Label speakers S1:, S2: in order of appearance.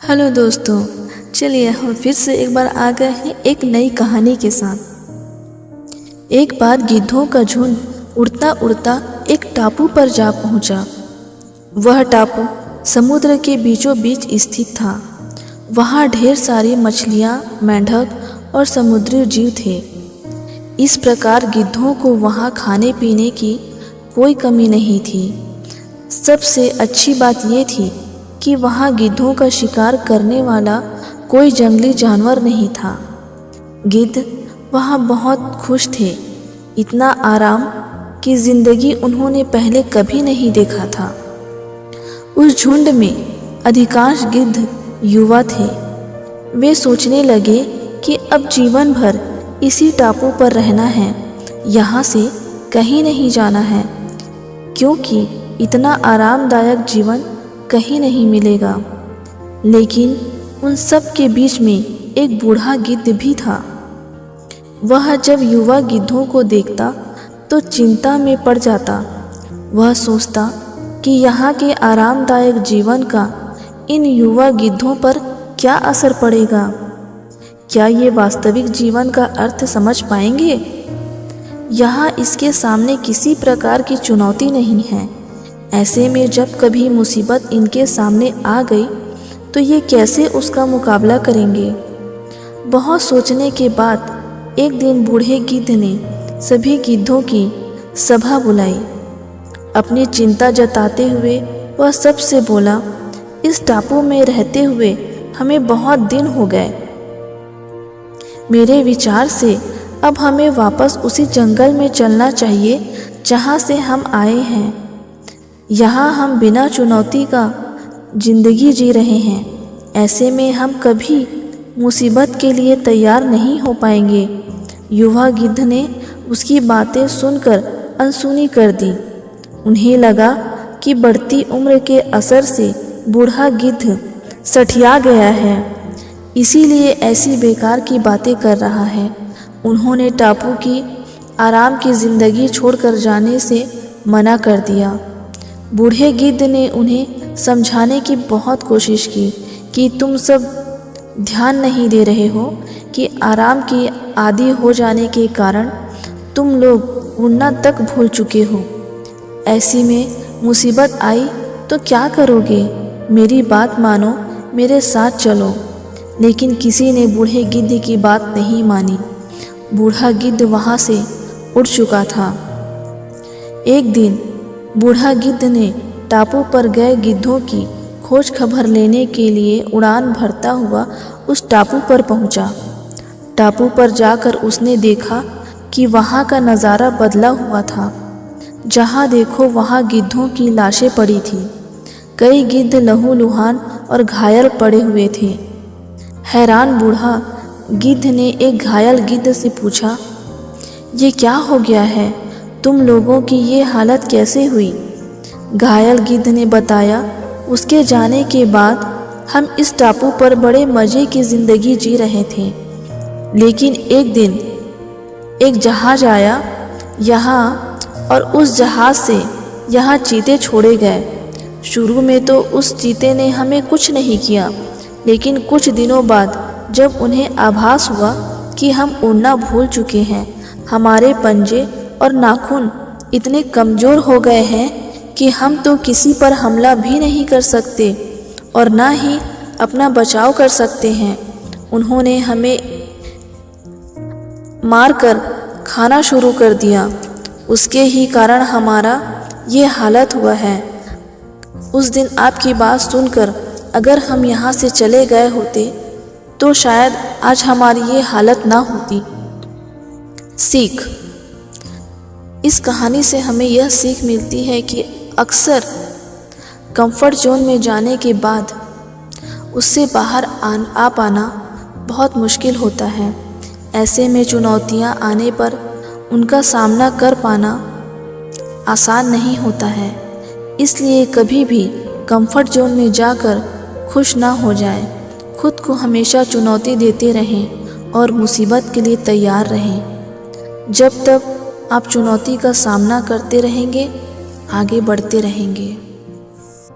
S1: Hello दोस्तों, चलिए हम फिर से एक बार आ गए हैं एक नई कहानी के साथ। एक बार गिद्धों का झुंड उड़ता उड़ता एक टापू पर जा पहुंचा। वह टापू समुद्र के बीचों बीच स्थित था। वहाँ ढेर सारी मछलियाँ, मेंढक और समुद्री जीव थे। इस प्रकार गिद्धों को वहाँ खाने पीने की कोई कमी नहीं थी। सबसे अच्छी बात यह थी कि वहाँ गिद्धों का शिकार करने वाला कोई जंगली जानवर नहीं था। गिद्ध वहाँ बहुत खुश थे। इतना आराम की जिंदगी उन्होंने पहले कभी नहीं देखा था। उस झुंड में अधिकांश गिद्ध युवा थे। वे सोचने लगे कि अब जीवन भर इसी टापू पर रहना है, यहाँ से कहीं नहीं जाना है, क्योंकि इतना आरामदायक जीवन कहीं नहीं मिलेगा। लेकिन उन सब के बीच में एक बूढ़ा गिद्ध भी था। वह जब युवा गिद्धों को देखता तो चिंता में पड़ जाता। वह सोचता कि यहाँ के आरामदायक जीवन का इन युवा गिद्धों पर क्या असर पड़ेगा। क्या ये वास्तविक जीवन का अर्थ समझ पाएंगे? यहाँ इसके सामने किसी प्रकार की चुनौती नहीं है। ऐसे में जब कभी मुसीबत इनके सामने आ गई तो ये कैसे उसका मुकाबला करेंगे? बहुत सोचने के बाद एक दिन बूढ़े गिद्ध ने सभी गिद्धों की सभा बुलाई। अपनी चिंता जताते हुए वह सबसे बोला, इस टापू में रहते हुए हमें बहुत दिन हो गए। मेरे विचार से अब हमें वापस उसी जंगल में चलना चाहिए जहाँ से हम आए हैं। यहाँ हम बिना चुनौती का जिंदगी जी रहे हैं। ऐसे में हम कभी मुसीबत के लिए तैयार नहीं हो पाएंगे। युवा गिद्ध ने उसकी बातें सुनकर अनसुनी कर दी। उन्हें लगा कि बढ़ती उम्र के असर से बूढ़ा गिद्ध सठिया गया है, इसीलिए ऐसी बेकार की बातें कर रहा है। उन्होंने टापू की आराम की ज़िंदगी छोड़कर जाने से मना कर दिया। बूढ़े गिद्ध ने उन्हें समझाने की बहुत कोशिश की कि तुम सब ध्यान नहीं दे रहे हो कि आराम की आदी हो जाने के कारण तुम लोग उड़ना तक भूल चुके हो। ऐसी में मुसीबत आई तो क्या करोगे? मेरी बात मानो, मेरे साथ चलो। लेकिन किसी ने बूढ़े गिद्ध की बात नहीं मानी। बूढ़ा गिद्ध वहाँ से उड़ चुका था। एक दिन बूढ़ा गिद्ध ने टापू पर गए गिद्धों की खोज खबर लेने के लिए उड़ान भरता हुआ उस टापू पर पहुंचा। टापू पर जाकर उसने देखा कि वहां का नज़ारा बदला हुआ था। जहां देखो वहां गिद्धों की लाशें पड़ी थी। कई गिद्ध लहूलुहान और घायल पड़े हुए थे। हैरान बूढ़ा गिद्ध ने एक घायल गिद्ध से पूछा, ये क्या हो गया है? तुम लोगों की ये हालत कैसे हुई? घायल गिद्ध ने बताया, उसके जाने के बाद हम इस टापू पर बड़े मज़े की ज़िंदगी जी रहे थे। लेकिन एक दिन एक जहाज़ आया यहाँ और उस जहाज़ से यहाँ चीते छोड़े गए। शुरू में तो उस चीते ने हमें कुछ नहीं किया, लेकिन कुछ दिनों बाद जब उन्हें आभास हुआ कि हम उड़ना भूल चुके हैं, हमारे पंजे और नाखून इतने कमज़ोर हो गए हैं कि हम तो किसी पर हमला भी नहीं कर सकते और ना ही अपना बचाव कर सकते हैं। उन्होंने हमें मारकर खाना शुरू कर दिया। उसके ही कारण हमारा ये हालत हुआ है। उस दिन आपकी बात सुनकर अगर हम यहाँ से चले गए होते तो शायद आज हमारी ये हालत ना होती। सीख। इस कहानी से हमें यह सीख मिलती है कि अक्सर कंफर्ट जोन में जाने के बाद उससे बाहर आ पाना बहुत मुश्किल होता है। ऐसे में चुनौतियां आने पर उनका सामना कर पाना आसान नहीं होता है। इसलिए कभी भी कंफर्ट जोन में जाकर खुश ना हो जाएं। खुद को हमेशा चुनौती देते रहें और मुसीबत के लिए तैयार रहें। जब तक आप चुनौती का सामना करते रहेंगे, आगे बढ़ते रहेंगे।